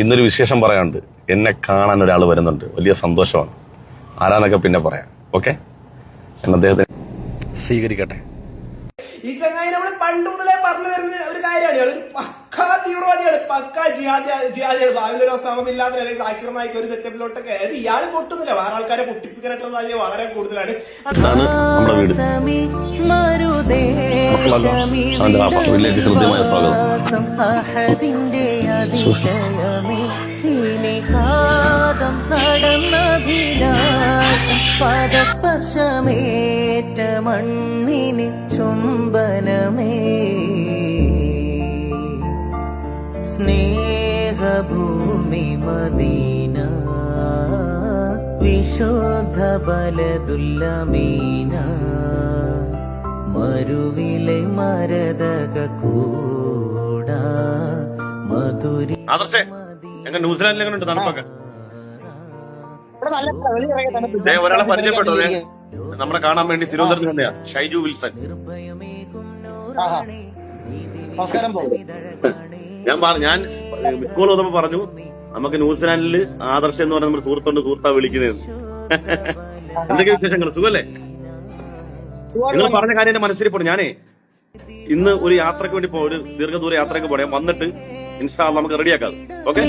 ഇന്നൊരു വിശേഷം പറയാനുണ്ട്. എന്നെ കാണാൻ ഒരാൾ വരുന്നുണ്ട്. വലിയ സന്തോഷമാണ്. ആരാന്നൊക്കെ പിന്നെ പറയാം. ഓക്കെ, എന്ന് അദ്ദേഹത്തെ സ്വീകരിക്കട്ടെ. ഈ ചങ്ങായി നമ്മൾ പണ്ട് മുതലേ പറഞ്ഞു വരുന്ന ഒരു കാര്യമാണ്. ഒരു പക്കാ തീവ്രവാദിയാണ്, പക്കാ ജിഹാദിയാണ്. ഭാവിയിൽ ഒരു സമമില്ലാത്ത അല്ലെങ്കിൽ സാക്കിർ നായിക്ക് ഒരു സെറ്റപ്പിലോട്ടൊക്കെ അതായത് ഇയാൾ പൊട്ടുന്നില്ല, വേറെ ആൾക്കാരെ പൊട്ടിപ്പിക്കാനായിട്ടുള്ള സാധ്യത വളരെ കൂടുതലാണ്. ഇതാണ് നമ്മുടെ വീട്. വില്ലേജ് ഹൃദ്യമായ സ്വാഗതം. പദസ്പർശമേറ്റ മണ്ണിന് ചുംബനമേ സ്നേഹഭൂമി മദീന വിശുദ്ധ ബലദുല്ലമീന മരുവിലെ മരതക കൂട മധുരി. ന്യൂസിലാൻഡിൽ എങ്ങനെയുണ്ട് തണുപ്പൊക്കെ? ഒരാളെ പരിചയപ്പെട്ടത് നമ്മളെ കാണാൻ വേണ്ടി തിരുവനന്തപുരത്ത് തന്നെയാണ്. ഷൈജു വിൽസൺ. ഞാൻ സ്കൂൾ വന്നപ്പോ പറഞ്ഞു നമുക്ക് ന്യൂസിലാൻഡിൽ ആദർശം എന്ന് പറഞ്ഞ നമ്മുടെ സുഹൃത്താ വിളിക്കുന്നത്. എന്തൊക്കെ വിശേഷങ്ങൾ? സുഖല്ലേ? നിങ്ങൾ പറഞ്ഞ കാര്യം എന്റെ മനസ്സിൽ ഞാനേ ഇന്ന് ഒരു യാത്രക്ക് വേണ്ടി ഒരു ദീർഘദൂര യാത്രക്ക് പോണേ. വന്നിട്ട് ഇൻഷാ അല്ലാഹ് നമുക്ക് റെഡിയാക്കാം. ഓക്കെ.